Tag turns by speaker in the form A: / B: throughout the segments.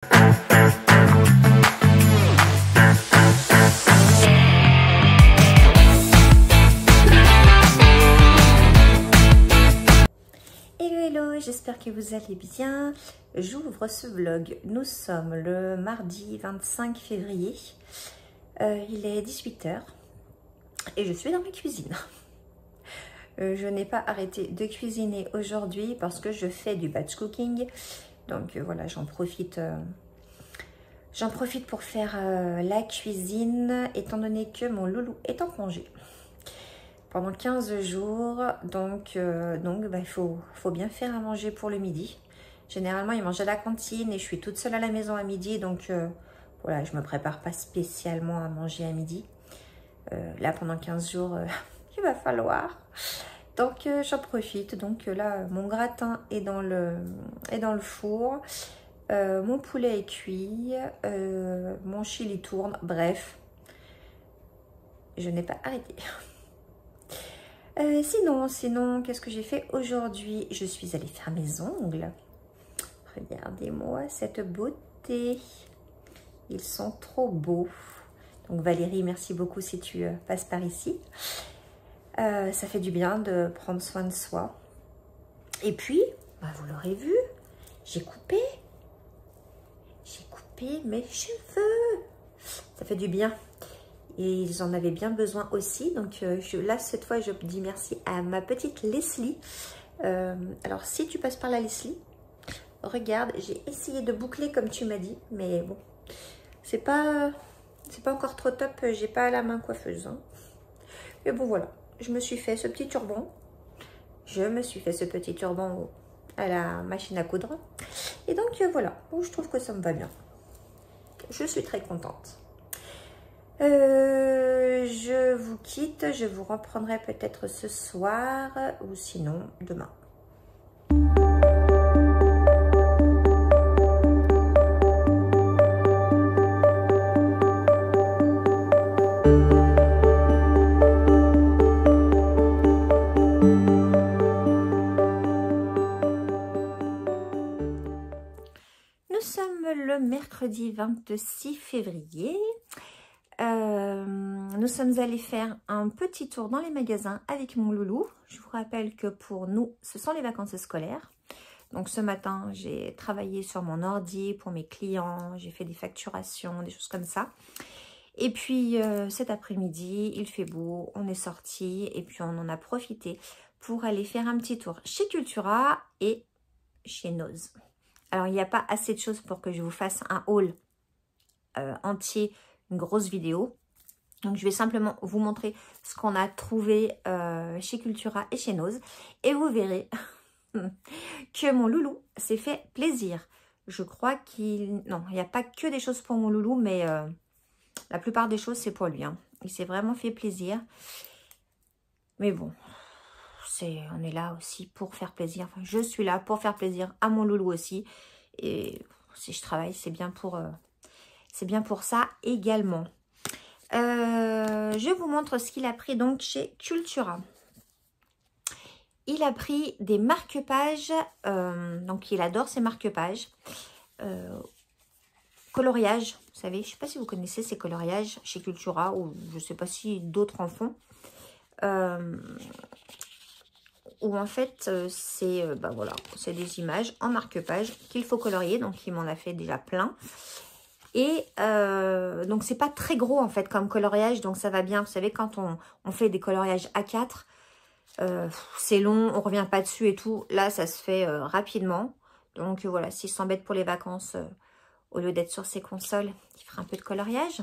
A: Hello, j'espère que vous allez bien. J'ouvre ce vlog. Nous sommes le mardi 25 février. Il est 18 h et je suis dans ma cuisine. Je n'ai pas arrêté de cuisiner aujourd'hui parce que je fais du batch cooking. Donc voilà, j'en profite pour faire la cuisine étant donné que mon loulou est en congé pendant 15 jours, donc il faut bien faire à manger pour le midi. Généralement, il mange à la cantine et je suis toute seule à la maison à midi, donc voilà, je me prépare pas spécialement à manger à midi. Là, pendant 15 jours, il va falloir. Donc, j'en profite. Donc là, mon gratin est dans le four. Mon poulet est cuit. Mon chili tourne. Bref, je n'ai pas arrêté. Sinon, qu'est-ce que j'ai fait aujourd'hui? Je suis allée faire mes ongles. Regardez-moi cette beauté. Ils sont trop beaux. Donc Valérie, merci beaucoup si tu passes par ici. Ça fait du bien de prendre soin de soi. Et puis, vous l'aurez vu, j'ai coupé mes cheveux. Ça fait du bien. Et ils en avaient bien besoin aussi. Donc là, cette fois, je dis merci à ma petite Leslie. Alors, si tu passes par la Leslie, regarde, j'ai essayé de boucler comme tu m'as dit. Mais bon, c'est pas encore trop top. J'ai pas la main coiffeuse. Hein. Mais bon, voilà. Je me suis fait ce petit turban. À la machine à coudre. Et donc, voilà. Bon, je trouve que ça me va bien. Je suis très contente. Je vous quitte, je vous reprendrai peut-être ce soir ou sinon demain. Nous sommes le mercredi 26 février. Nous sommes allés faire un petit tour dans les magasins avec mon loulou. Je vous rappelle que pour nous, ce sont les vacances scolaires. Donc ce matin, j'ai travaillé sur mon ordi pour mes clients. J'ai fait des facturations, des choses comme ça. Et puis cet après-midi, il fait beau, on est sortis et puis on en a profité pour aller faire un petit tour chez Cultura et chez Noz. Alors il n'y a pas assez de choses pour que je vous fasse un haul entier, une grosse vidéo. Donc, je vais simplement vous montrer ce qu'on a trouvé chez Cultura et chez Noz. Et vous verrez que mon loulou s'est fait plaisir. Je crois qu'il... Non, il n'y a pas que des choses pour mon loulou, mais la plupart des choses, c'est pour lui. Hein. Il s'est vraiment fait plaisir. Mais bon, on est là aussi pour faire plaisir. Enfin, je suis là pour faire plaisir à mon loulou aussi. Et si je travaille, c'est bien pour ça également. Je vous montre ce qu'il a pris donc chez Cultura. Il a pris des marque-pages, donc il adore ces marque-pages. Coloriage, vous savez, je ne sais pas si vous connaissez ces coloriages chez Cultura ou je ne sais pas si d'autres en font. Où en fait c'est voilà, c'est des images en marque-page qu'il faut colorier, donc il m'en a fait déjà plein. Et donc, c'est pas très gros, en fait, comme coloriage. Donc, ça va bien. Vous savez, quand on fait des coloriages A4, c'est long, on revient pas dessus et tout. Là, ça se fait rapidement. Donc, voilà, s'il s'embête pour les vacances, au lieu d'être sur ses consoles, il fera un peu de coloriage.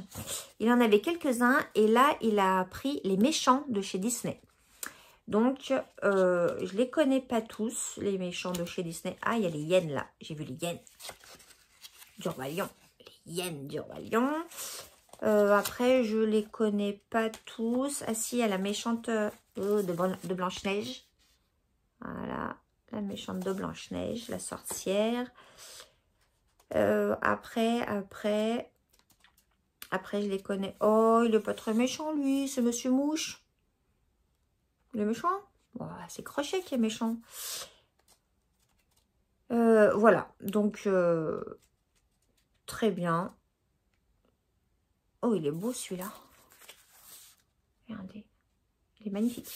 A: Il en avait quelques-uns. Et là, il a pris les méchants de chez Disney. Donc, je les connais pas tous, les méchants de chez Disney. Ah, il y a les hyènes, là. J'ai vu les hyènes du Roi Lion. Hyène du Roi Lion. Après, je les connais pas tous. Ah si, il y a la méchante de Blanche-Neige. Voilà, la méchante de Blanche-Neige, la sorcière. Après, je les connais. Oh, il est pas très méchant, lui. C'est Monsieur Mouche. Il est méchant? Bon, c'est Crochet qui est méchant. Voilà, donc... très bien. Oh, il est beau celui-là. Regardez. Il est magnifique.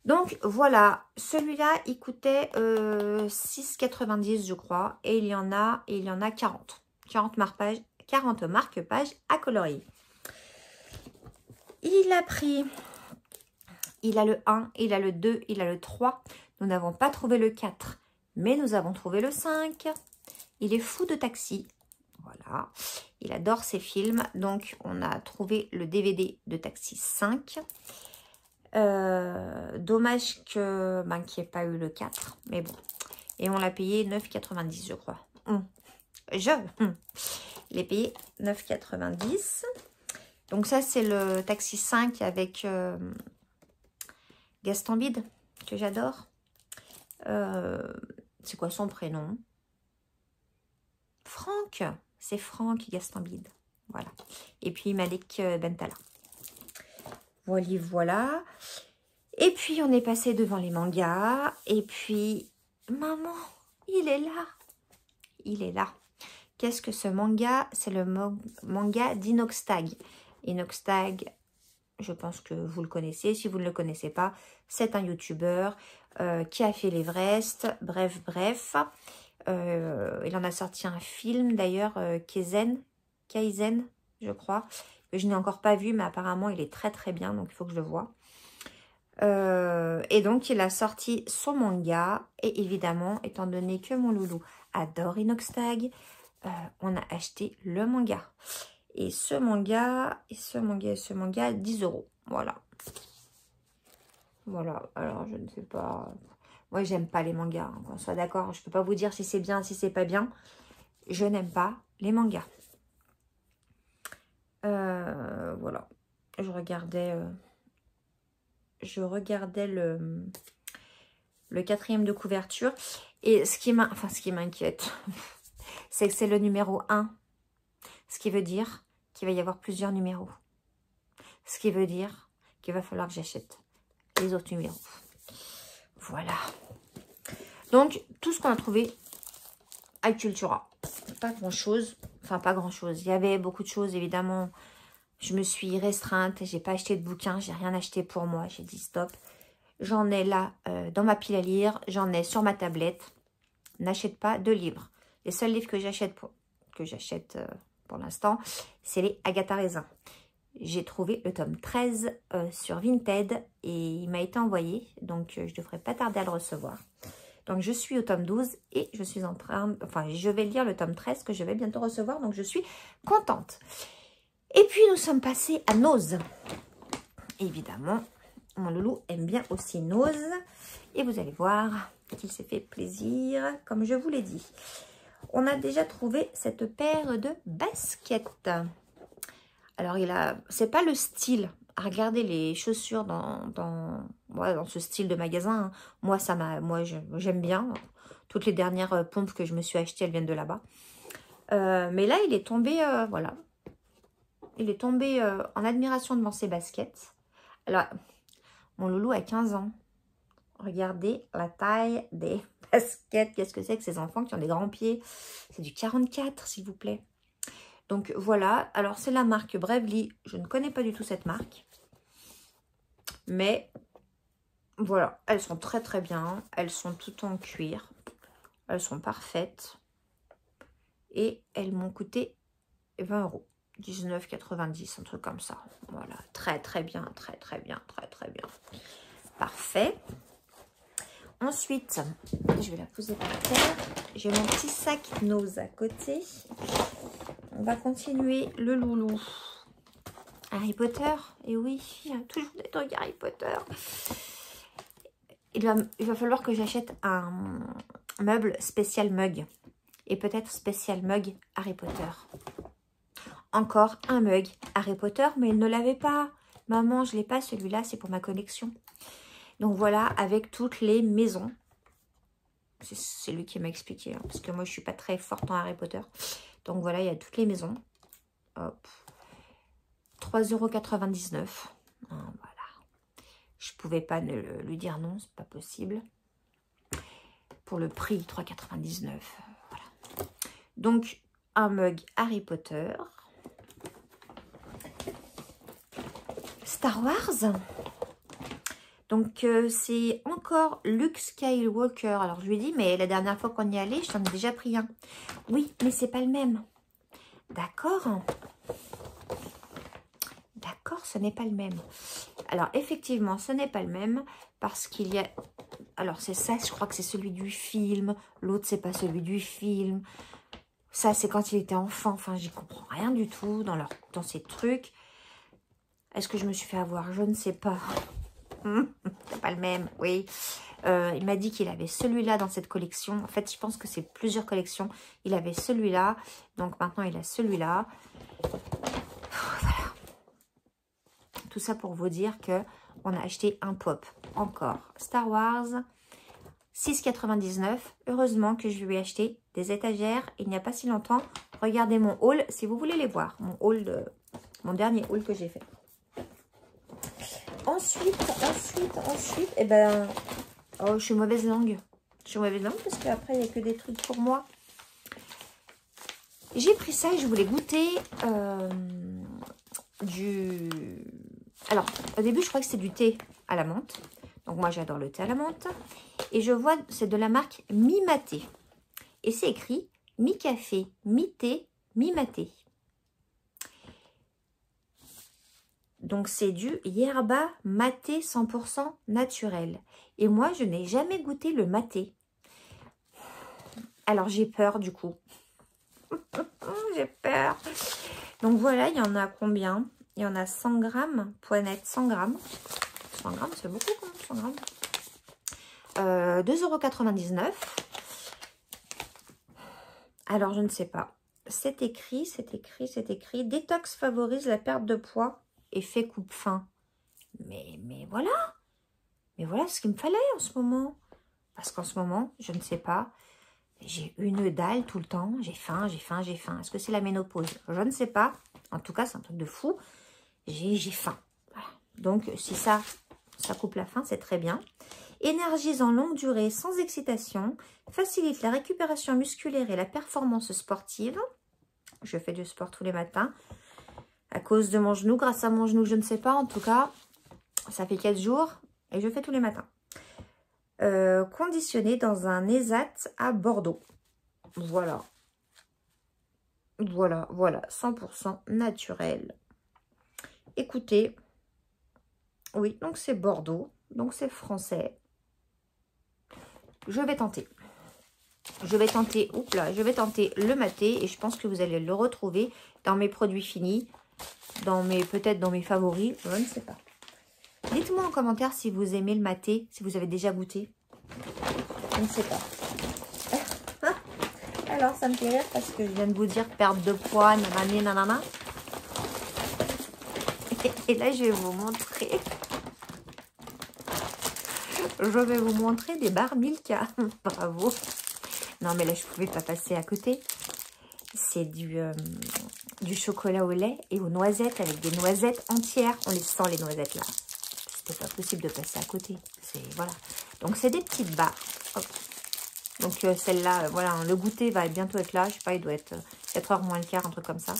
A: Donc, voilà. Celui-là, il coûtait 6,90 je crois. Et il y en a 40. 40 marque-pages à colorier. Il a pris... Il a le 1, il a le 2, il a le 3. Nous n'avons pas trouvé le 4, mais nous avons trouvé le 5. Il est fou de Taxi. Voilà. Il adore ces films. Donc, on a trouvé le DVD de Taxi 5. Dommage qu'il n'y ait pas eu le 4. Mais bon. Et on l'a payé 9,90 je crois. Je l'ai payé 9,90. Donc ça, c'est le Taxi 5 avec... Gaston Bide, que j'adore. C'est quoi son prénom? Franck. C'est Franck Gaston Bide. Voilà. Et puis Malik Bentala. Voilà. Et puis on est passé devant les mangas. Et puis, maman, il est là. Il est là. Qu'est-ce que ce manga? C'est le manga d'Inoxtag. Inoxtag, je pense que vous le connaissez. Si vous ne le connaissez pas, c'est un youtubeur qui a fait l'Everest. Bref. Il en a sorti un film d'ailleurs, Kaizen, je crois. Que je n'ai encore pas vu, mais apparemment il est très très bien. Donc il faut que je le voie. Et donc il a sorti son manga. Et évidemment, étant donné que mon loulou adore Inoxtag, on a acheté le manga. Et ce manga, 10 €. Voilà. Voilà. Alors, je ne sais pas. Moi, j'aime pas les mangas. Hein, qu'on soit d'accord. Je peux pas vous dire si c'est bien, si c'est pas bien. Je n'aime pas les mangas. Voilà. Je regardais le 4e de couverture. Et ce qui m'inquiète, c'est que c'est le numéro 1. Ce qui veut dire qu'il va y avoir plusieurs numéros. Ce qui veut dire qu'il va falloir que j'achète les autres numéros. Voilà. Donc, tout ce qu'on a trouvé à Cultura. Pas grand-chose. Enfin, pas grand-chose. Il y avait beaucoup de choses, évidemment. Je me suis restreinte. J'ai pas acheté de bouquins. J'ai rien acheté pour moi. J'ai dit stop. J'en ai là dans ma pile à lire. J'en ai sur ma tablette. N'achète pas de livres. Les seuls livres que j'achète pour l'instant, c'est les Agatha Raisin. J'ai trouvé le tome 13 sur Vinted et il m'a été envoyé. Donc, je ne devrais pas tarder à le recevoir. Donc, je suis au tome 12 et je suis en train... Enfin, je vais lire le tome 13 que je vais bientôt recevoir. Donc, je suis contente. Et puis, nous sommes passés à Nose. Évidemment, mon loulou aime bien aussi Nose. Et vous allez voir qu'il s'est fait plaisir, comme je vous l'ai dit. On a déjà trouvé cette paire de baskets. Alors, c'est pas le style. Regardez les chaussures dans ce style de magasin. Moi, j'aime bien. Toutes les dernières pompes que je me suis achetées, elles viennent de là-bas. Mais là, il est tombé, voilà. Il est tombé en admiration devant ses baskets. Alors, mon loulou a 15 ans. Regardez la taille des baskets. Qu'est-ce que c'est que ces enfants qui ont des grands pieds? C'est du 44, s'il vous plaît. Donc, voilà. Alors, c'est la marque Bravely. Je ne connais pas du tout cette marque. Mais, voilà. Elles sont très, très bien. Elles sont toutes en cuir. Elles sont parfaites. Et elles m'ont coûté 20 €. 19,90, un truc comme ça. Voilà. Très, très bien. Très, très bien. Très, très bien. Parfait. Ensuite, je vais la poser par terre. J'ai mon petit sac Nose à côté. On va continuer le loulou. Harry Potter. Et oui, il y a toujours des trucs Harry Potter. Il va falloir que j'achète un meuble spécial mug. Et peut-être spécial mug Harry Potter. Encore un mug Harry Potter, mais il ne l'avait pas. Maman, je ne l'ai pas celui-là, c'est pour ma collection. Donc voilà, avec toutes les maisons. C'est lui qui m'a expliqué, hein, parce que moi je suis pas très forte en Harry Potter. Donc voilà, il y a toutes les maisons. Hop. 3,99 €. Hein, voilà. Je pouvais pas lui dire non, c'est pas possible. Pour le prix, 3,99 €. Voilà. Donc, un mug Harry Potter. Star Wars. Donc, c'est encore Luke Skywalker. Alors, je lui ai dit, mais la dernière fois qu'on y allait, je t'en ai déjà pris un. Oui, mais c'est pas le même. D'accord. D'accord, ce n'est pas le même. Alors, effectivement, ce n'est pas le même parce qu'il y a... Alors, c'est ça, je crois que c'est celui du film. L'autre, c'est pas celui du film. Ça, c'est quand il était enfant. Enfin, j'y comprends rien du tout dans ces trucs. Est-ce que je me suis fait avoir? Je ne sais pas. C'est pas le même, oui. Il m'a dit qu'il avait celui-là dans cette collection. En fait, je pense que c'est plusieurs collections. Il avait celui-là. Donc, maintenant, il a celui-là. Voilà. Tout ça pour vous dire que on a acheté un pop. Encore. Star Wars. 6,99. Heureusement que je lui ai acheté des étagères il n'y a pas si longtemps. Regardez mon haul si vous voulez les voir. Mon dernier haul que j'ai fait. Ensuite, eh ben, oh, je suis mauvaise langue. Je suis mauvaise langue parce qu'après, il n'y a que des trucs pour moi. J'ai pris ça et je voulais goûter Alors, au début, je crois que c'est du thé à la menthe. Donc, moi, j'adore le thé à la menthe. Et je vois, c'est de la marque Mi-Maté. Et c'est écrit mi-café, mi-thé, mi-maté. Donc, c'est du yerba maté 100% naturel. Et moi, je n'ai jamais goûté le maté. Alors, j'ai peur du coup. J'ai peur. Donc, voilà, il y en a combien? Il y en a 100 grammes. Poinette, 100 grammes. 100 grammes, c'est beaucoup quand même, 100 grammes. 2,99 €. Alors, je ne sais pas. C'est écrit. Détox favorise la perte de poids. Effet coupe-faim. Mais voilà. Mais voilà ce qu'il me fallait en ce moment. Parce qu'en ce moment, je ne sais pas. J'ai une dalle tout le temps. J'ai faim. Est-ce que c'est la ménopause? Je ne sais pas. En tout cas, c'est un truc de fou. J'ai faim. Voilà. Donc, si ça coupe la faim, c'est très bien. Énergise en longue durée sans excitation. Facilite la récupération musculaire et la performance sportive. Je fais du sport tous les matins. À cause de mon genou, grâce à mon genou, je ne sais pas. En tout cas, ça fait 4 jours et je fais tous les matins. Conditionné dans un ESAT à Bordeaux. Voilà. Voilà. 100% naturel. Écoutez. Oui, donc c'est Bordeaux. Donc c'est français. Je vais tenter. Je vais tenter le maté et je pense que vous allez le retrouver dans mes produits finis. Peut-être dans mes favoris, je ne sais pas. Dites-moi en commentaire si vous aimez le maté, si vous avez déjà goûté. Je ne sais pas. Alors, ça me fait rire parce que je viens de vous dire perte de poids, nanana. Et là, je vais vous montrer. Je vais vous montrer des barres Milka. Bravo. Non, mais là, je ne pouvais pas passer à côté. C'est du chocolat au lait et aux noisettes avec des noisettes entières. On les sent, les noisettes, là. C'était pas possible de passer à côté. Voilà. Donc, c'est des petites barres. Hop. Donc, celle-là, voilà, le goûter va bientôt être là. Je sais pas, il doit être 4 h moins le quart, un truc comme ça.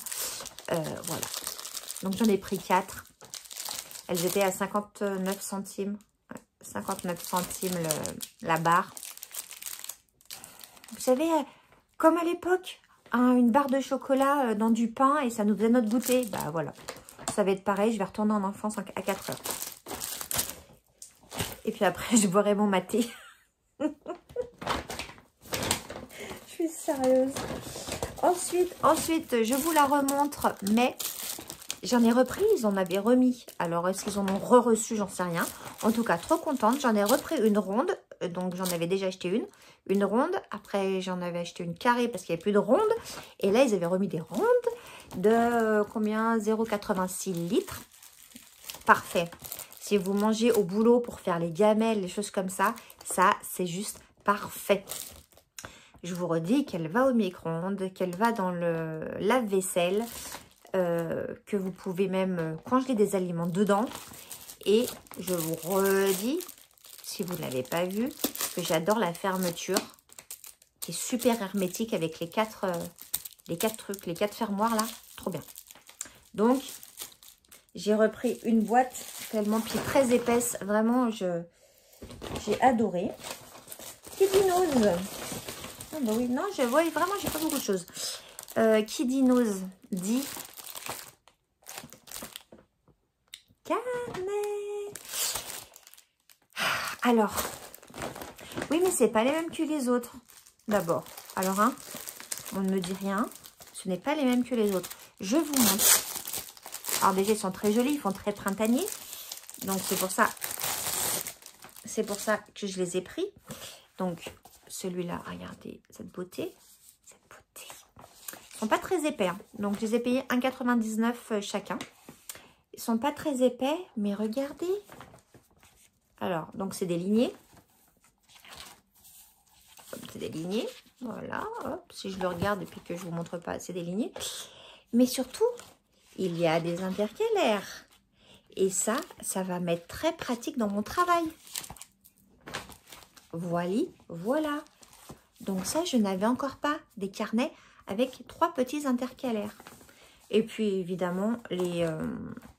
A: Voilà. Donc, j'en ai pris 4. Elles étaient à 59 centimes. 59 centimes la barre. Vous savez, comme à l'époque, une barre de chocolat dans du pain et ça nous faisait notre goûter. Bah voilà, ça va être pareil, je vais retourner en enfance à 4 heures. Et puis après, je boirai mon maté. Je suis sérieuse. Ensuite, je vous la remontre, mais j'en ai repris, ils en avaient remis. Alors, est-ce qu'ils en ont re-reçu? J'en sais rien. En tout cas, trop contente. J'en ai repris une ronde. Donc, j'en avais déjà acheté une ronde. Après, j'en avais acheté une carrée parce qu'il n'y avait plus de ronde. Et là, ils avaient remis des rondes de combien? 0,86 litres. Parfait. Si vous mangez au boulot pour faire les gamelles, les choses comme ça, c'est juste parfait. Je vous redis qu'elle va au micro-ondes, qu'elle va dans le lave-vaisselle, que vous pouvez même congeler des aliments dedans. Et je vous redis, si vous ne l'avez pas vu, que j'adore la fermeture, qui est super hermétique avec les 4 Les 4 trucs, les 4 fermoirs là, trop bien. Donc, j'ai repris une boîte tellement, puis très épaisse. Vraiment, j'ai adoré. Qui dit nose? Ah bah oui, non, je vois vraiment, j'ai pas beaucoup de choses. Qui dit nose dit carnet. Alors, oui, mais c'est pas les mêmes que les autres. D'abord, alors, hein, on ne me dit rien. Ce n'est pas les mêmes que les autres. Je vous montre. Alors déjà, ils sont très jolis, ils font très printanier. Donc, c'est pour ça que je les ai pris. Donc, celui-là, regardez cette beauté. Cette beauté. Ils sont pas très épais. Hein. Donc, je les ai payés 1,99 chacun. Ils sont pas très épais, mais regardez. Alors, donc, c'est des lignées. C'est des lignées. Voilà. Hop, si je le regarde et puis que je vous montre pas, c'est des lignées. Mais surtout, il y a des intercalaires. Et ça va m'être très pratique dans mon travail. Voilà. Donc ça, je n'avais encore pas des carnets avec 3 petits intercalaires. Et puis, évidemment, les...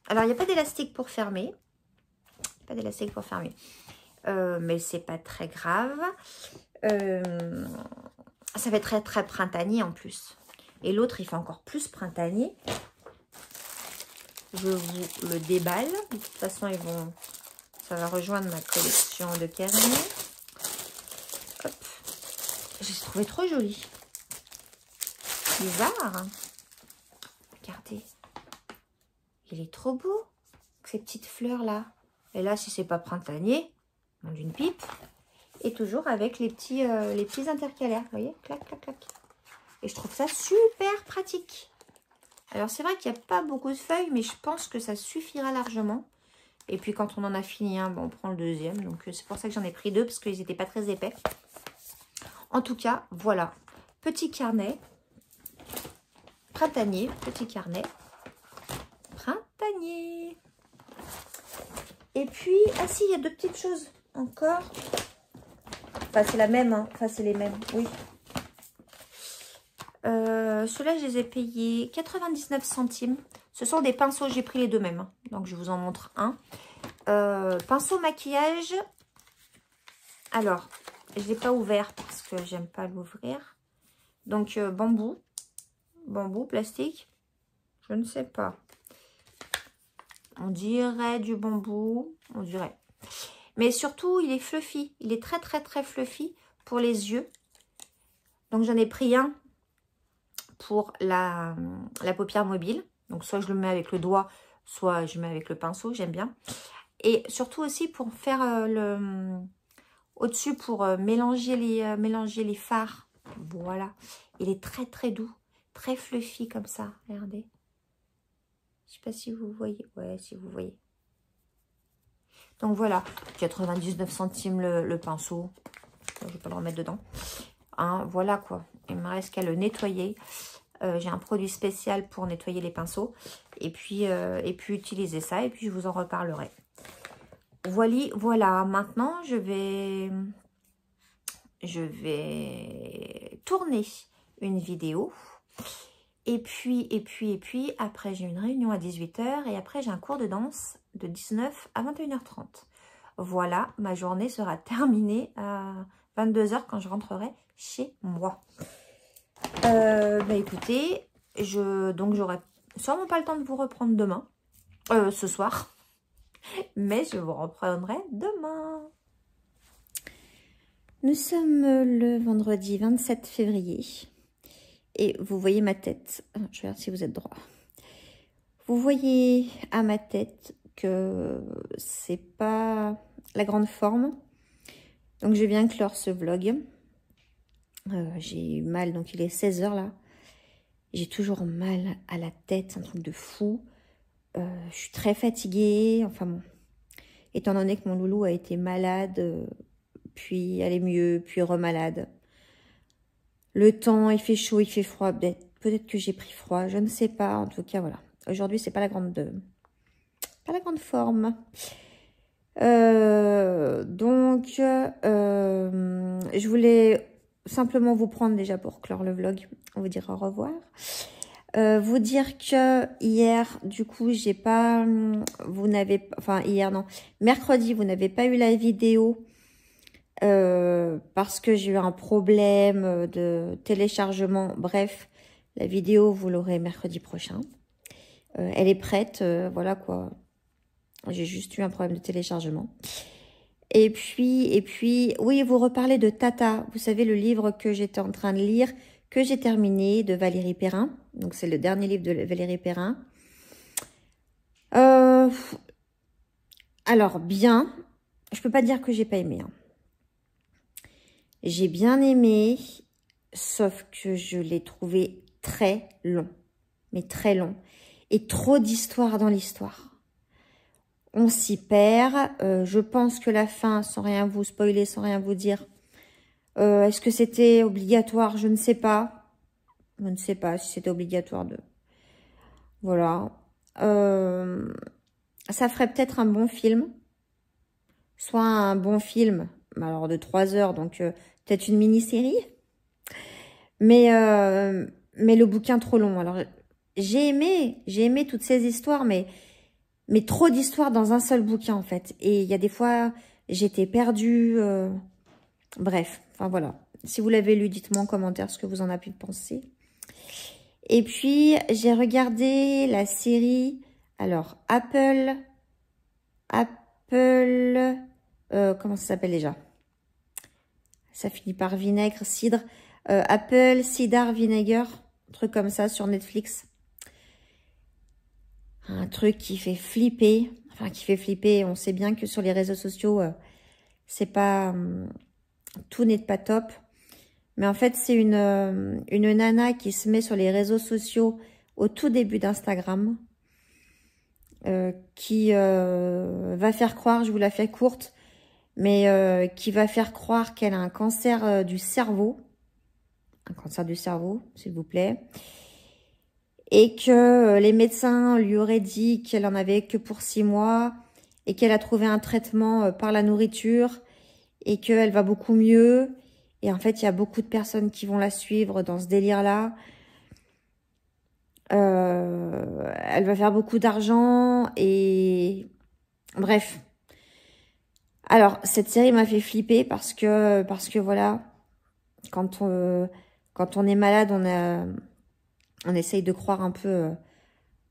A: Alors, il n'y a pas d'élastique pour fermer. Pas d'élastique pour fermer. Mais c'est pas très grave. Ça fait très, très printanier en plus. Et l'autre, il fait encore plus printanier. Je vous le déballe. De toute façon, ça va rejoindre ma collection de carnets. Hop. J'ai trouvé trop joli. Bizarre. Regardez. Il est trop beau. Ces petites fleurs là. Et là, si c'est pas printanier, on d'une pipe. Et toujours avec les petits intercalaires. Vous voyez, clac, clac, clac. Et je trouve ça super pratique. Alors, c'est vrai qu'il n'y a pas beaucoup de feuilles, mais je pense que ça suffira largement. Et puis, quand on en a fini un, bon, on prend le deuxième. Donc, c'est pour ça que j'en ai pris 2, parce qu'ils n'étaient pas très épais. En tout cas, voilà. Petit carnet. Printanier. Petit carnet. Printanier. Et puis, ah si, il y a 2 petites choses encore. Enfin, c'est la même, hein. Enfin, c'est les mêmes, oui. Ceux-là, je les ai payés 99 centimes. Ce sont des pinceaux, j'ai pris les 2 mêmes. Hein. Donc, je vous en montre un. Pinceau maquillage. Alors, je ne l'ai pas ouvert parce que j'aime pas l'ouvrir. Donc, bambou. Bambou, plastique. Je ne sais pas. On dirait du bambou. On dirait. Mais surtout, il est fluffy. Il est très, très, très fluffy pour les yeux. Donc, j'en ai pris un pour la paupière mobile. Donc, soit je le mets avec le doigt, soit je mets avec le pinceau. J'aime bien. Et surtout aussi pour faire au-dessus, pour mélanger les fards. Voilà. Il est très, très doux. Très fluffy comme ça. Regardez. Je ne sais pas si vous voyez. Ouais, si vous voyez. Donc, voilà. 99 centimes le pinceau. Je ne vais pas le remettre dedans. Hein, voilà quoi. Il me reste qu'à le nettoyer. J'ai un produit spécial pour nettoyer les pinceaux. Et puis utiliser ça. Et puis, je vous en reparlerai. Voilà. Maintenant, je vais tourner une vidéo. Et puis, après, j'ai une réunion à 18 h. Et après, j'ai un cours de danse de 19 à 21h30. Voilà, ma journée sera terminée à 22 h quand je rentrerai chez moi. Bah écoutez, donc j'aurai sûrement pas le temps de vous reprendre demain, ce soir. Mais je vous reprendrai demain. Nous sommes le vendredi 27 février. Et vous voyez ma tête. Je vais voir si vous êtes droit. Vous voyez à ma tête que c'est pas la grande forme. Donc je viens clore ce vlog. J'ai eu mal, donc il est 16 h là. J'ai toujours mal à la tête, c'est un truc de fou. Je suis très fatiguée. Enfin bon, étant donné que mon loulou a été malade, puis allait mieux, puis remalade. Le temps, il fait chaud, il fait froid. Peut-être que j'ai pris froid, je ne sais pas. En tout cas, voilà. Aujourd'hui, c'est pas la grande forme. Donc, je voulais simplement vous prendre déjà pour clore le vlog. On vous dire au revoir. Vous dire que hier, du coup, j'ai pas... Vous n'avez... Enfin, hier, non. Mercredi, vous n'avez pas eu la vidéo parce que j'ai eu un problème de téléchargement. Bref, la vidéo, vous l'aurez mercredi prochain. Elle est prête, voilà quoi. J'ai juste eu un problème de téléchargement. Et puis, oui, vous reparlez de Tata. Vous savez, le livre que j'étais en train de lire, que j'ai terminé, de Valérie Perrin. Donc, c'est le dernier livre de Valérie Perrin. Alors, bien. Je peux pas dire que j'ai pas aimé. Hein. J'ai bien aimé, sauf que je l'ai trouvé très long. Mais très long. Et trop d'histoire dans l'histoire. On s'y perd. Je pense que la fin, sans rien vous spoiler, sans rien vous dire, est-ce que c'était obligatoire? Je ne sais pas. Je ne sais pas si c'était obligatoire de... Voilà. Ça ferait peut-être un bon film. Soit un bon film, alors de 3 heures, donc peut-être une mini-série. Mais le bouquin trop long. Alors, j'ai aimé toutes ces histoires, mais trop d'histoires dans un seul bouquin, en fait. Et il y a des fois, j'étais perdue. Bref, enfin voilà. Si vous l'avez lu, dites-moi en commentaire ce que vous en avez pensé. Et puis, j'ai regardé la série... Alors, comment ça s'appelle déjà? Ça finit par vinaigre, cidre. Apple Cider Vinegar, un truc comme ça sur Netflix. Un truc qui fait flipper. Enfin, qui fait flipper. On sait bien que sur les réseaux sociaux, c'est pas... tout n'est pas top. Mais en fait, c'est une nana qui se met sur les réseaux sociaux au tout début d'Instagram. Qui va faire croire, je vous la fais courte, mais qui va faire croire qu'elle a un cancer du cerveau. Un cancer du cerveau, s'il vous plaît. Et que les médecins lui auraient dit qu'elle en avait que pour 6 mois et qu'elle a trouvé un traitement par la nourriture et qu'elle va beaucoup mieux. Et en fait, il y a beaucoup de personnes qui vont la suivre dans ce délire-là. Elle va faire beaucoup d'argent et... Bref. Alors, cette série m'a fait flipper parce que voilà, quand on est malade, on essaye de croire un peu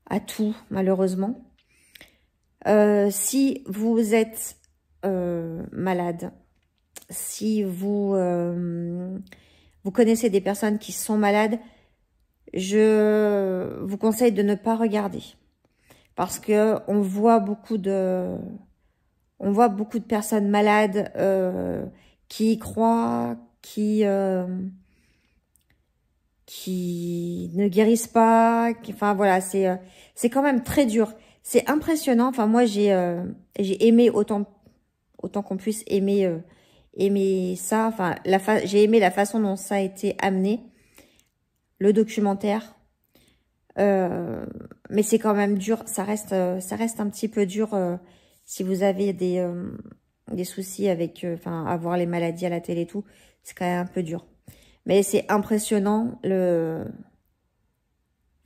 A: à tout, malheureusement. Si vous êtes malade, si vous connaissez des personnes qui sont malades, je vous conseille de ne pas regarder. Parce que on voit beaucoup de personnes malades qui y croient, qui ne guérissent pas. Enfin voilà, c'est quand même très dur. C'est impressionnant. Enfin moi j'ai aimé autant qu'on puisse aimer ça. Enfin j'ai aimé la façon dont ça a été amené, le documentaire. Mais c'est quand même dur. Ça reste un petit peu dur. Si vous avez des soucis avec, enfin, avoir les maladies à la télé et tout, c'est quand même un peu dur. Mais c'est impressionnant, enfin,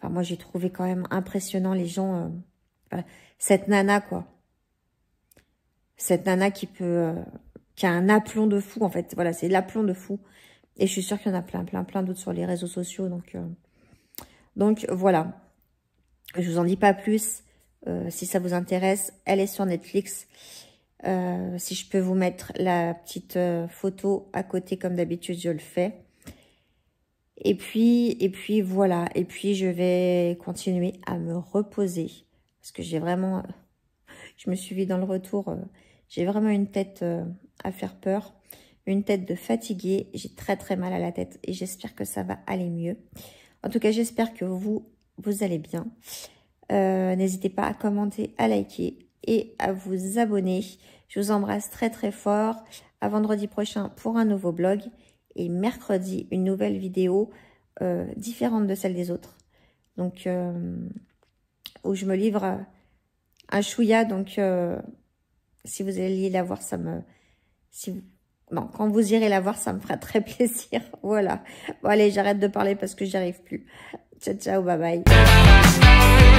A: moi, j'ai trouvé quand même impressionnant les gens, cette nana, quoi. Cette nana qui a un aplomb de fou, en fait. Voilà, c'est l'aplomb de fou. Et je suis sûre qu'il y en a plein d'autres sur les réseaux sociaux, donc voilà. Je vous en dis pas plus. Si ça vous intéresse, elle est sur Netflix. Si je peux vous mettre la petite photo à côté, comme d'habitude, je le fais. Et puis voilà. Et puis je vais continuer à me reposer. Parce que j'ai vraiment... je me suis vue dans le retour. J'ai vraiment une tête à faire peur. Une tête de fatiguée. J'ai très mal à la tête. Et j'espère que ça va aller mieux. En tout cas, j'espère que vous allez bien. N'hésitez pas à commenter, à liker et à vous abonner. Je vous embrasse très fort. À vendredi prochain pour un nouveau vlog. Et mercredi, une nouvelle vidéo différente de celle des autres. Donc, où je me livre un chouïa. Donc, si vous alliez la voir, non, quand vous irez la voir, ça me fera très plaisir. Voilà. Bon, allez, j'arrête de parler parce que j'y arrive plus. Ciao, ciao, bye bye.